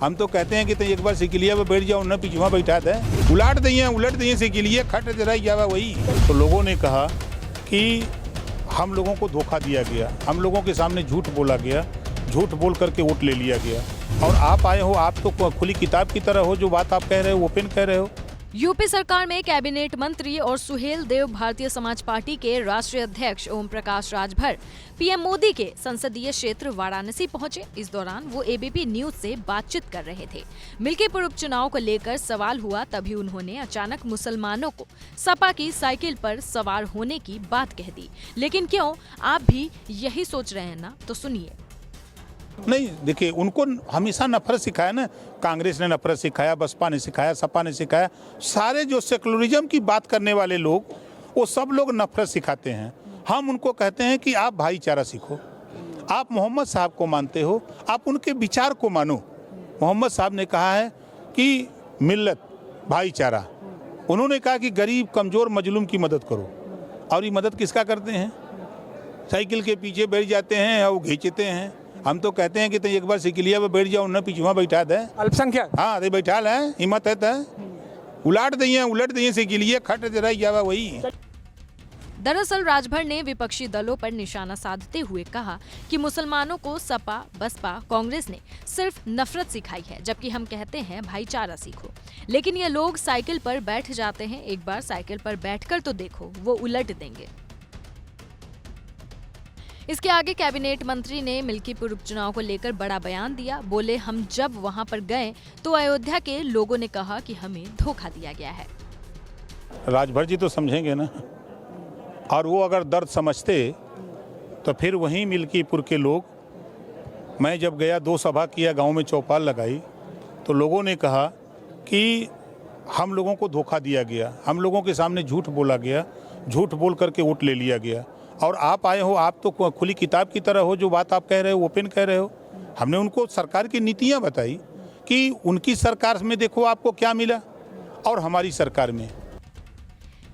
हम तो कहते हैं कि तो एक बार सिकिलिया पे बैठ जाओ, न पिछुआ बैठा दे, उलट दिए सिकिलिया खट रह जावा वही। तो लोगों ने कहा कि हम लोगों को धोखा दिया गया, हम लोगों के सामने झूठ बोला गया, झूठ बोल करके वोट ले लिया गया। और आप आए हो, आप तो खुली किताब की तरह हो, जो बात आप कह रहे हो ओपन कह रहे हो। यूपी सरकार में कैबिनेट मंत्री और सुहेल देव भारतीय समाज पार्टी के राष्ट्रीय अध्यक्ष ओम प्रकाश राजभर पीएम मोदी के संसदीय क्षेत्र वाराणसी पहुंचे। इस दौरान वो एबीपी न्यूज से बातचीत कर रहे थे। मिल्कीपुर उपचुनाव को लेकर सवाल हुआ, तभी उन्होंने अचानक मुसलमानों को सपा की साइकिल पर सवार होने की बात कह दी। लेकिन क्यों, आप भी यही सोच रहे हैं ना? तो सुनिए। नहीं, देखिए, उनको हमेशा नफरत सिखाया ना, कांग्रेस ने नफरत सिखाया, बसपा ने सिखाया, सपा ने सिखाया। सारे जो सेकुलरिज्म की बात करने वाले लोग, वो सब लोग नफरत सिखाते हैं। हम उनको कहते हैं कि आप भाईचारा सीखो, आप मोहम्मद साहब को मानते हो, आप उनके विचार को मानो। मोहम्मद साहब ने कहा है कि मिल्लत भाईचारा, उन्होंने कहा कि गरीब कमज़ोर मजलूम की मदद करो। और ये मदद किसका करते हैं? साइकिल के पीछे बैठ जाते हैं और खींचते हैं। हम तो कहते हैं कि तो एक बार सिकिलिया पे बैठ जाओ, न पिछुआ बैठा दे, अल्पसंख्यक। हाँ, तो बैठा है, हिम्मत है तो उलट दिए सिकिलिया खट रह जावा वही। दरअसल राजभर ने विपक्षी दलों पर निशाना साधते हुए कहा कि मुसलमानों को सपा, बसपा, कांग्रेस ने सिर्फ नफरत सिखाई है, जबकि हम कहते हैं भाईचारा सीखो। लेकिन ये लोग साइकिल पर बैठ जाते हैं, एक बार साइकिल पर बैठकर तो देखो, वो उलट देंगे। इसके आगे कैबिनेट मंत्री ने मिल्कीपुर उपचुनाव को लेकर बड़ा बयान दिया। बोले, हम जब वहां पर गए तो अयोध्या के लोगों ने कहा कि हमें धोखा दिया गया है। राजभर जी तो समझेंगे ना, और वो अगर दर्द समझते तो फिर वहीं मिल्कीपुर के लोग, मैं जब गया 2 सभा किया, गांव में चौपाल लगाई, तो लोगों ने कहा कि हम लोगों को धोखा दिया गया, हम लोगों के सामने झूठ बोला गया, झूठ बोल करके वोट ले लिया गया। और आप आए हो, आप तो खुली किताब की तरह हो, जो बात आप कह रहे हो ओपन कह रहे हो। हमने उनको सरकार की नीतियां बताई कि उनकी सरकार में देखो आपको क्या मिला और हमारी सरकार में।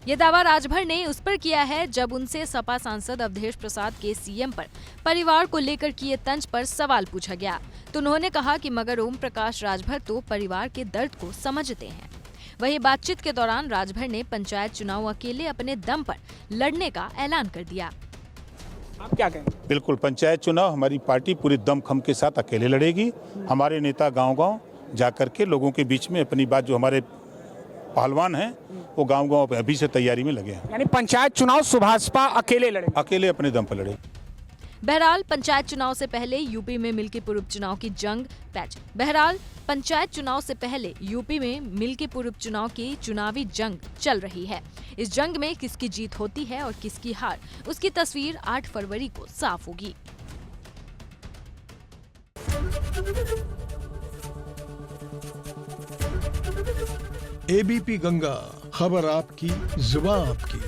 ये दावा राजभर ने उस पर किया है जब उनसे सपा सांसद अवधेश प्रसाद के सीएम पर परिवार को लेकर किए तंज पर सवाल पूछा गया, तो उन्होंने कहा कि मगर ओम प्रकाश राजभर तो परिवार के दर्द को समझते हैं। वहीं बातचीत के दौरान राजभर ने पंचायत चुनाव अकेले अपने दम पर लड़ने का ऐलान कर दिया। आप क्या कहेंगे? बिल्कुल, पंचायत चुनाव हमारी पार्टी पूरी दमखम के साथ अकेले लड़ेगी। हमारे नेता गांव-गांव जाकर के लोगों के बीच में अपनी बात, जो हमारे पहलवान हैं वो गांव-गांव अभी से तैयारी में लगे हैं। यानी पंचायत चुनाव सुभाषपा अकेले लड़े, अकेले अपने दम पर लड़े। बहरहाल पंचायत चुनाव से पहले यूपी में मिल्कीपुर उपचुनाव की जंग पैच। पंचायत चुनाव से पहले यूपी में मिल्कीपुर उपचुनाव की चुनावी जंग चल रही है। इस जंग में किसकी जीत होती है और किसकी हार, उसकी तस्वीर 8 फरवरी को साफ होगी। एबीपी गंगा, खबर आपकी, जुबान आपकी।